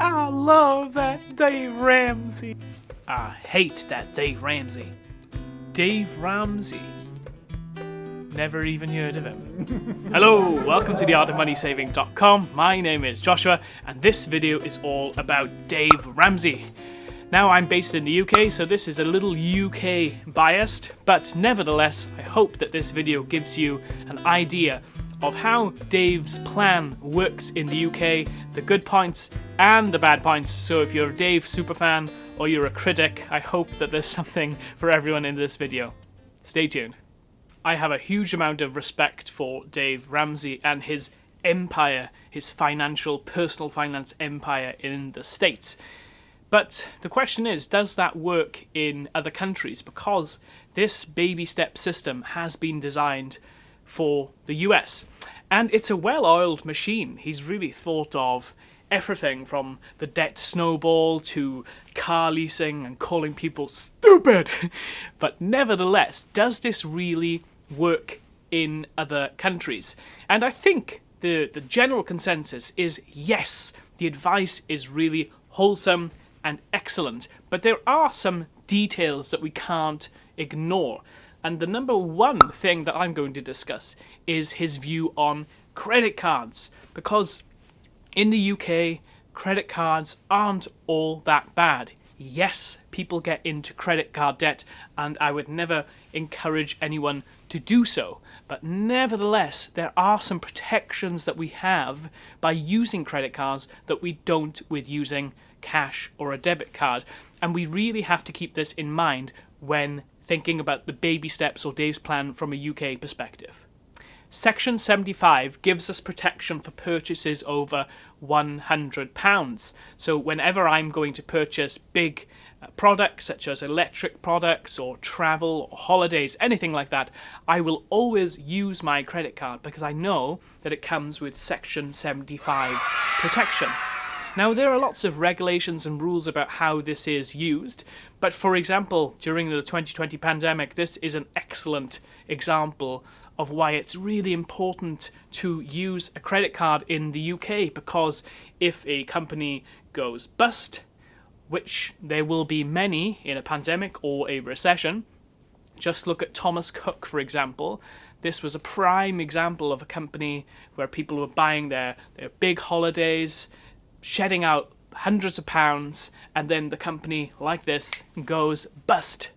I love that Dave Ramsey. I hate that Dave Ramsey. Dave Ramsey. Never even heard of him. Hello, welcome to theartofmoneysaving.com. My name is Joshua, and this video is all about Dave Ramsey. Now, I'm based in the UK, so this is a little UK biased, but nevertheless, I hope that this video gives you an idea of how Dave's plan works in the UK, the good points and the bad points. So if you're a Dave superfan or you're a critic, I hope that there's something for everyone in this video. Stay tuned. I have a huge amount of respect for Dave Ramsey and his empire, his personal finance empire in the States. But the question is, does that work in other countries? Because this baby step system has been designed for the US. And it's a well-oiled machine. He's really thought of everything from the debt snowball to car leasing and calling people stupid. But nevertheless, does this really work in other countries? And I think the general consensus is yes, the advice is really wholesome and excellent. But there are some details that we can't ignore. And the number one thing that I'm going to discuss is his view on credit cards. Because in the UK, credit cards aren't all that bad. Yes, people get into credit card debt, and I would never encourage anyone to do so. But nevertheless, there are some protections that we have by using credit cards that we don't with using cash or a debit card. And we really have to keep this in mind when thinking about the baby steps or Dave's plan from a UK perspective. Section 75 gives us protection for purchases over £100. So whenever I'm going to purchase big products such as electric products or travel or holidays, anything like that, I will always use my credit card because I know that it comes with Section 75 protection. Now, there are lots of regulations and rules about how this is used, but for example, during the 2020 pandemic, this is an excellent example of why it's really important to use a credit card in the UK, because if a company goes bust, which there will be many in a pandemic or a recession, just look at Thomas Cook, for example. This was a prime example of a company where people were buying their big holidays, shedding out hundreds of pounds, and then the company like this goes bust.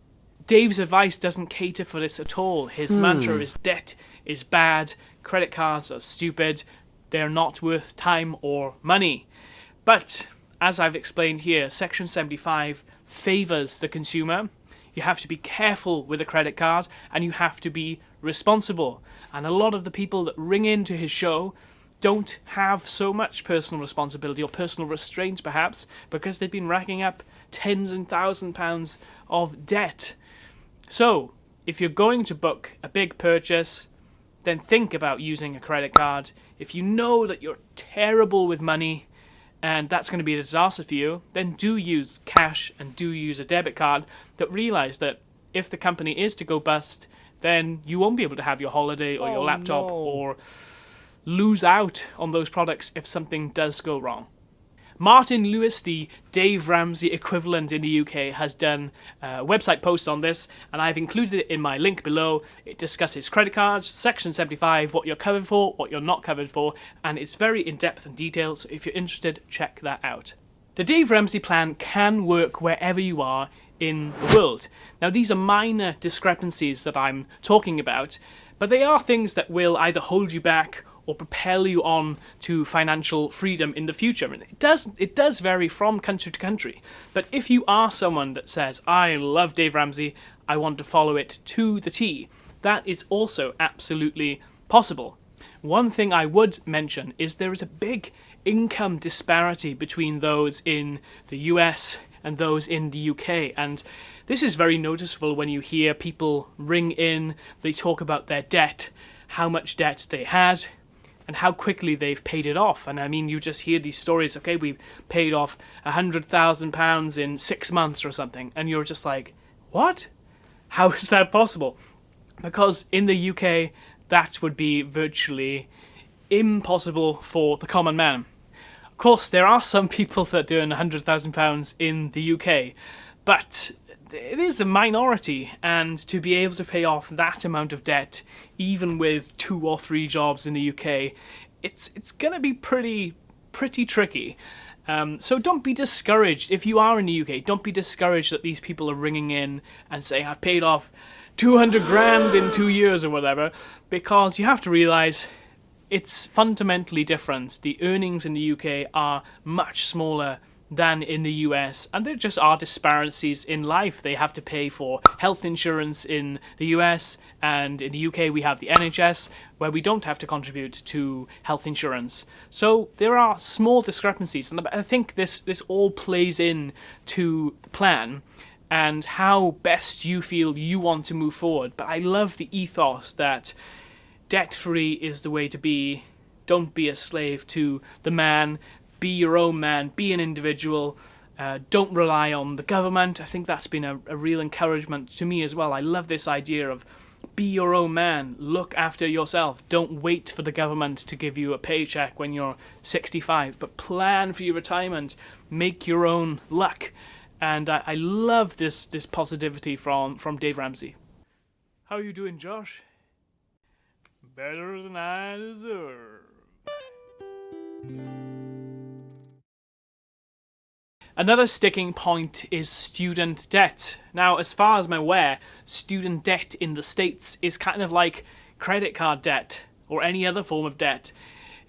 Dave's advice doesn't cater for this at all. His mantra is debt is bad, credit cards are stupid, they're not worth time or money. But as I've explained here, Section 75 favours the consumer. You have to be careful with a credit card and you have to be responsible. And a lot of the people that ring into his show don't have so much personal responsibility or personal restraint, perhaps, because they've been racking up tens and £1,000s of debt. So, if you're going to book a big purchase, then think about using a credit card. If you know that you're terrible with money and that's going to be a disaster for you, then do use cash and do use a debit card, but realize that if the company is to go bust, then you won't be able to have your holiday or your laptop or lose out on those products if something does go wrong. Martin Lewis, the Dave Ramsey equivalent in the UK, has done a website post on this, and I've included it in my link below. It discusses credit cards, Section 75, what you're covered for, what you're not covered for, and it's very in-depth and detailed, so if you're interested, check that out. The Dave Ramsey plan can work wherever you are in the world. Now, these are minor discrepancies that I'm talking about, but they are things that will either hold you back or propel you on to financial freedom in the future. And it does vary from country to country. But if you are someone that says, I love Dave Ramsey, I want to follow it to the T, that is also absolutely possible. One thing I would mention is there is a big income disparity between those in the US and those in the UK. And this is very noticeable when you hear people ring in, they talk about their debt, how much debt they had, and how quickly they've paid it off. And I mean, you just hear these stories, okay, we've paid off £100,000 in 6 months or something, and you're just like, what? How is that possible? Because in the UK, that would be virtually impossible for the common man. course, there are some people that earn £100,000 in the UK, but it is a minority, and to be able to pay off that amount of debt, even with 2 or 3 jobs in the UK, it's going to be pretty tricky. So don't be discouraged. If you are in the UK, don't be discouraged that these people are ringing in and saying, I paid off 200 grand in 2 years or whatever, because you have to realise it's fundamentally different. The earnings in the UK are much smaller than in the US, and there just are disparities in life. They have to pay for health insurance in the US, and in the UK we have the NHS, where we don't have to contribute to health insurance. So there are small discrepancies, and I think this all plays in to the plan and how best you feel you want to move forward. But I love the ethos that debt-free is the way to be. Don't be a slave to the man. Be your own man, be an individual, don't rely on the government. I think that's been a real encouragement to me as well. I love this idea of be your own man, look after yourself. Don't wait for the government to give you a paycheck when you're 65, but plan for your retirement, make your own luck. And I love this positivity from Dave Ramsey. How are you doing, Josh? Better than I deserve. Another sticking point is student debt. Now, as far as I'm aware, student debt in the States is kind of like credit card debt or any other form of debt.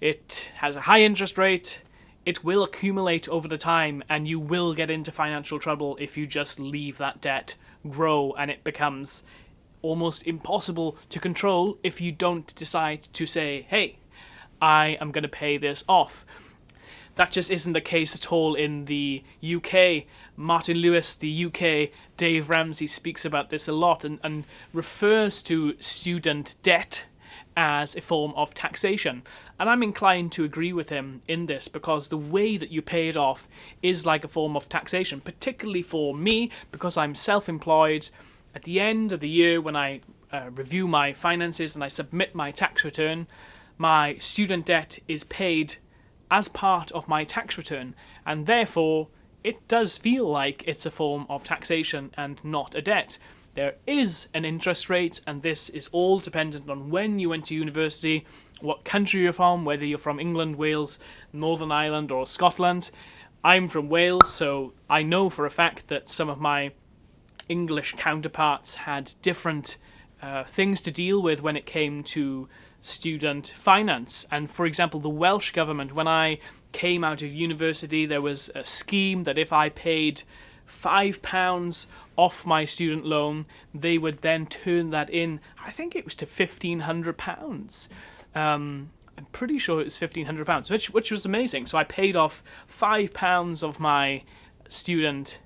It has a high interest rate, it will accumulate over the time, and you will get into financial trouble if you just leave that debt grow, and it becomes almost impossible to control if you don't decide to say, hey, I am going to pay this off. That just isn't the case at all in the UK. Martin Lewis, the UK, Dave Ramsey speaks about this a lot and refers to student debt as a form of taxation. And I'm inclined to agree with him in this, because the way that you pay it off is like a form of taxation, particularly for me, because I'm self-employed. At the end of the year, when I review my finances and I submit my tax return, my student debt is paid as part of my tax return, and therefore it does feel like it's a form of taxation and not a debt. There is an interest rate, and this is all dependent on when you went to university, what country you're from, whether you're from England, Wales, Northern Ireland or Scotland. I'm from Wales, so I know for a fact that some of my English counterparts had different things to deal with when it came to student finance. And for example, the Welsh government, when I came out of university, there was a scheme that if I paid £5 off my student loan, they would then turn that in, I think it was to £1,500. I'm pretty sure it was £1,500, which was amazing. So I paid off £5 of my student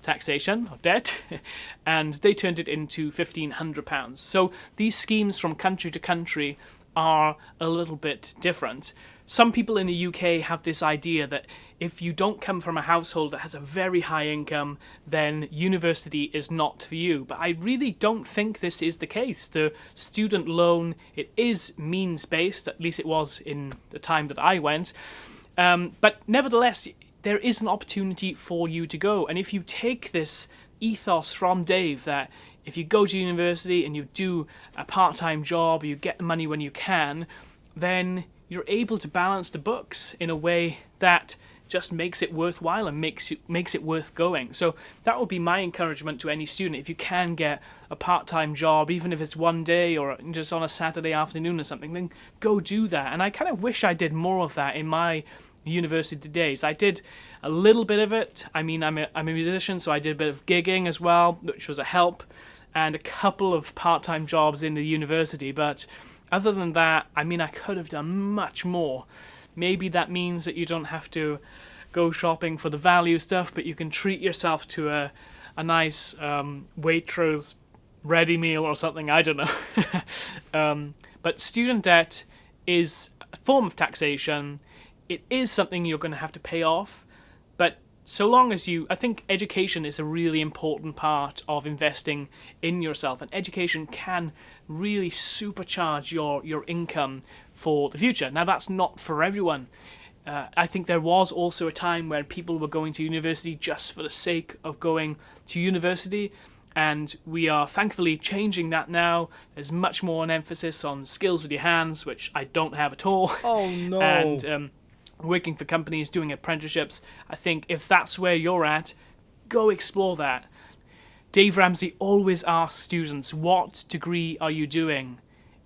taxation or debt, and they turned it into £1,500. So these schemes from country to country are a little bit different. Some people in the UK have this idea that if you don't come from a household that has a very high income, then university is not for you. But I really don't think this is the case. The student loan, it is means-based, at least it was in the time that I went. But nevertheless, there is an opportunity for you to go. And if you take this ethos from Dave, that if you go to university and you do a part-time job, you get the money when you can, then you're able to balance the books in a way that just makes it worthwhile and makes it worth going. So that would be my encouragement to any student. If you can get a part-time job, even if it's one day or just on a Saturday afternoon or something, then go do that. And I kind of wish I did more of that in my university days. I did a little bit of it. I mean, I'm a musician, so I did a bit of gigging as well, which was a help, and a couple of part-time jobs in the university. But other than that, I mean, I could have done much more. Maybe that means that you don't have to go shopping for the value stuff, but you can treat yourself to a nice Waitrose ready meal or something. I don't know. But student debt is a form of taxation. It is something you're going to have to pay off, but so long as I think education is a really important part of investing in yourself, and education can really supercharge your income for the future. Now, that's not for everyone. I think there was also a time where people were going to university just for the sake of going to university, and we are thankfully changing that now. There's much more an emphasis on skills with your hands, which I don't have at all. Oh no. And working for companies, doing apprenticeships. I think if that's where you're at, go explore that. Dave Ramsey always asks students, what degree are you doing?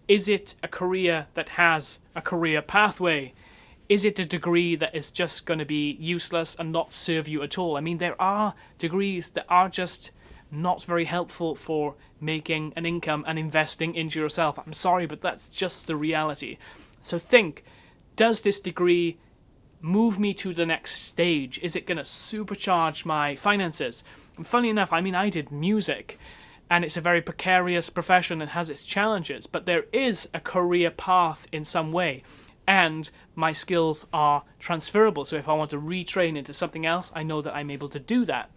Is it a career that has a career pathway? Is it a degree that is just going to be useless and not serve you at all? I mean, there are degrees that are just not very helpful for making an income and investing into yourself. I'm sorry, but that's just the reality. So think, does this degree move me to the next stage? Is it going to supercharge my finances? And funny enough, I mean, I did music, and it's a very precarious profession and has its challenges, but there is a career path in some way, and my skills are transferable. So if I want to retrain into something else, I know that I'm able to do that.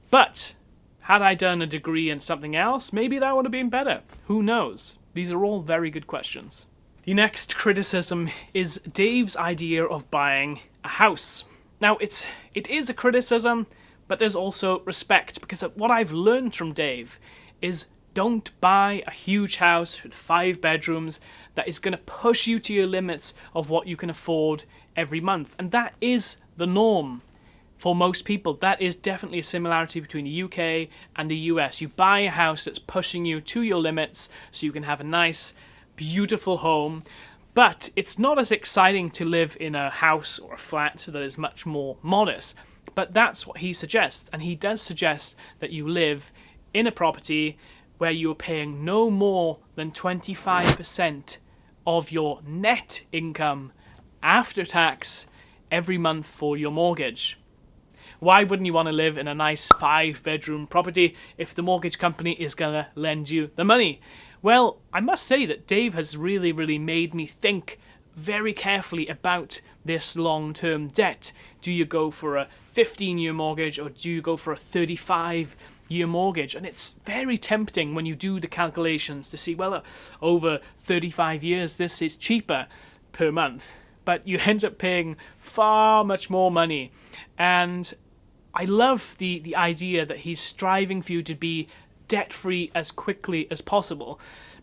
But had I done a degree in something else, maybe that would have been better. Who knows? These are all very good questions. The next criticism is Dave's idea of buying a house. Now, it is a criticism, but there's also respect, because what I've learned from Dave is don't buy a huge house with 5 bedrooms that is going to push you to your limits of what you can afford every month. And that is the norm for most people. That is definitely a similarity between the UK and the US. You buy a house that's pushing you to your limits so you can have a nice, beautiful home. But it's not as exciting to live in a house or a flat that is much more modest. But that's what he suggests. And he does suggest that you live in a property where you're paying no more than 25% of your net income after tax every month for your mortgage. Why wouldn't you want to live in a nice 5-bedroom property if the mortgage company is going to lend you the money? Well, I must say that Dave has really made me think very carefully about this long-term debt. Do you go for a 15-year mortgage or do you go for a 35-year mortgage? And it's very tempting when you do the calculations to see, well, over 35 years, this is cheaper per month. But you end up paying far much more money. And I love the idea that he's striving for you to be debt-free as quickly as possible.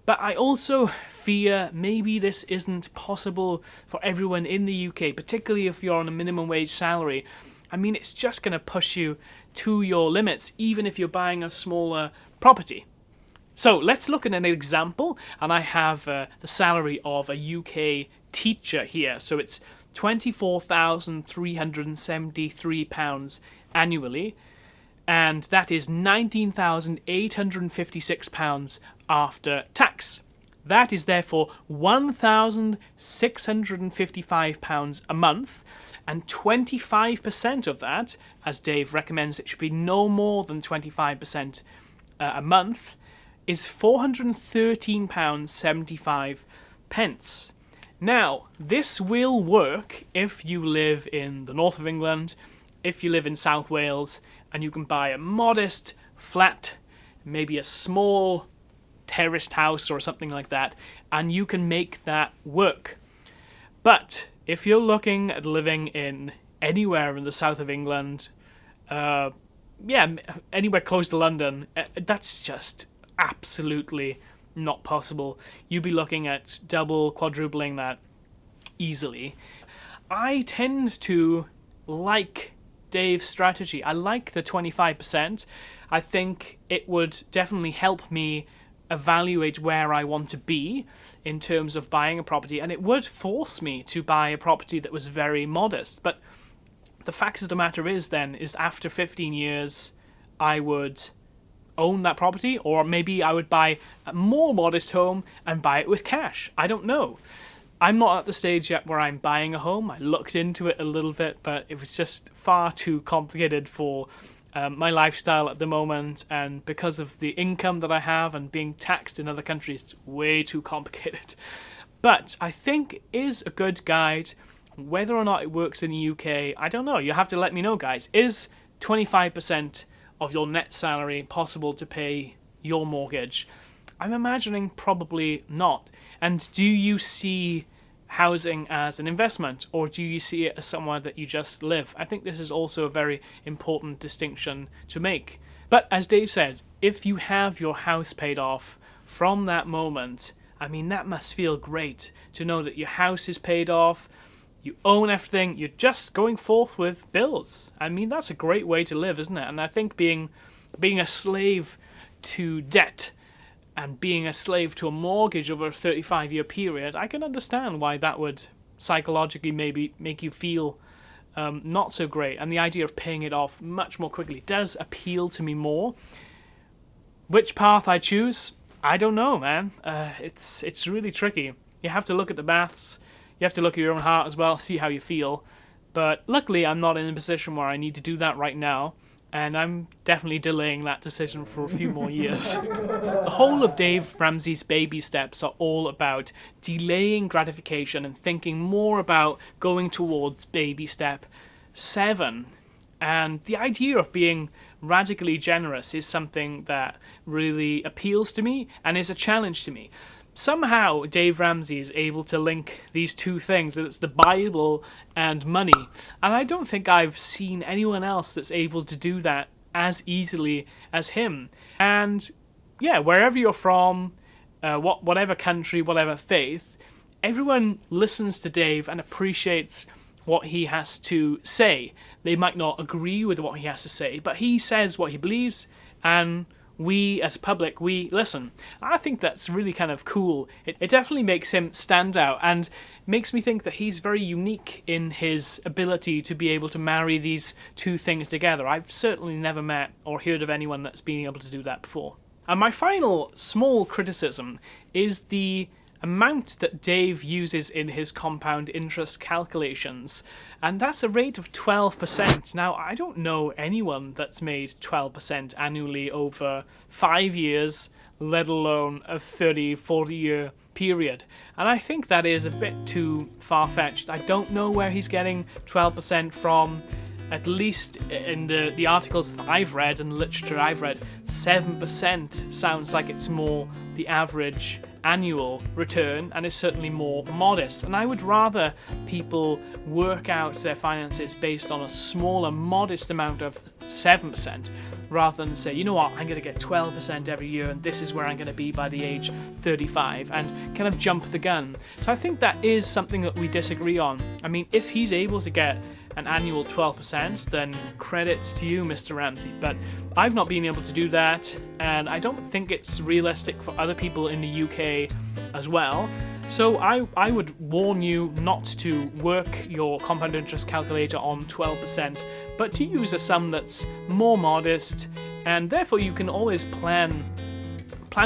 But I also fear maybe this isn't possible for everyone in the UK, particularly if you're on a minimum wage salary. I mean, it's just going to push you to your limits, even if you're buying a smaller property. So let's look at an example, and I have the salary of a UK teacher here. So it's £24,373 annually, and that is £19,856 after tax. That is therefore £1,655 a month, and 25% of that, as Dave recommends it should be no more than 25% a month, is £413.75. Now, this will work if you live in the north of England, if you live in South Wales, and you can buy a modest flat, maybe a small terraced house or something like that, and you can make that work. But if you're looking at living in anywhere in the south of England, anywhere close to London, that's just absolutely not possible. You'd be looking at double, quadrupling that easily. I tend to like Dave's strategy. I like the 25%. I think it would definitely help me evaluate where I want to be in terms of buying a property, and it would force me to buy a property that was very modest. But the fact of the matter is after 15 years I would own that property, or maybe I would buy a more modest home and buy it with cash. I don't know. I'm not at the stage yet where I'm buying a home. I looked into it a little bit, but it was just far too complicated for my lifestyle at the moment, and because of the income that I have and being taxed in other countries, it's way too complicated. But I think it is a good guide. Whether or not it works in the UK, I don't know. You have to let me know, guys. Is 25% of your net salary possible to pay your mortgage? I'm imagining probably not. And do you see housing as an investment, or do you see it as somewhere that you just live? I think this is also a very important distinction to make. But as Dave said, if you have your house paid off from that moment, I mean, that must feel great to know that your house is paid off, you own everything, you're just going forth with bills. I mean, that's a great way to live, isn't it? And I think being a slave to debt and being a slave to a mortgage over a 35-year period, I can understand why that would psychologically maybe make you feel not so great. And the idea of paying it off much more quickly does appeal to me more. Which path I choose, I don't know, man. It's really tricky. You have to look at the maths. You have to look at your own heart as well, see how you feel. But luckily, I'm not in a position where I need to do that right now. And I'm definitely delaying that decision for a few more years. The whole of Dave Ramsey's baby steps are all about delaying gratification and thinking more about going towards baby step 7. And the idea of being radically generous is something that really appeals to me and is a challenge to me. Somehow Dave Ramsey is able to link these two things, that it's the Bible and money. And I don't think I've seen anyone else that's able to do that as easily as him. And yeah, wherever you're from, whatever country, whatever faith, everyone listens to Dave and appreciates what he has to say. They might not agree with what he has to say, but he says what he believes, and we, as a public, we listen. I think that's really kind of cool. It definitely makes him stand out and makes me think that he's very unique in his ability to be able to marry these two things together. I've certainly never met or heard of anyone that's been able to do that before. And my final small criticism is the amount that Dave uses in his compound interest calculations, and that's a rate of 12%. Now, I don't know anyone that's made 12% annually over 5 years, let alone a 30-40 year period, and I think that is a bit too far-fetched. I don't know where he's getting 12% from. At least in the articles that I've read and the literature I've read, 7% sounds like it's more the average annual return and is certainly more modest. And I would rather people work out their finances based on a smaller, modest amount of 7%, rather than say, you know what, I'm going to get 12% every year and this is where I'm going to be by the age 35, and kind of jump the gun. So I think that is something that we disagree on. I mean, if he's able to get an annual 12%, then credits to you, Mr. Ramsey. But I've not been able to do that, and I don't think it's realistic for other people in the UK as well. So I would warn you not to work your compound interest calculator on 12%, but to use a sum that's more modest, and therefore you can always plan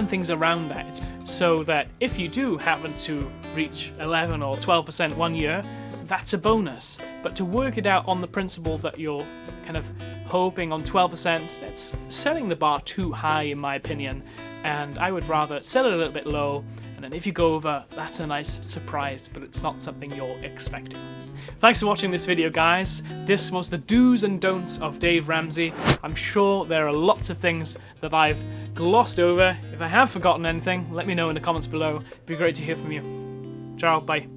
things around that, so that if you do happen to reach 11 or 12% one year, that's a bonus. But to work it out on the principle that you're kind of hoping on 12%, that's setting the bar too high in my opinion, and I would rather set it a little bit low, and then if you go over, that's a nice surprise, but it's not something you're expecting. Thanks for watching this video, guys. This was the do's and don'ts of Dave Ramsey. I'm sure there are lots of things that I've glossed over. If I have forgotten anything, let me know in the comments below. It'd be great to hear from you. Ciao, bye.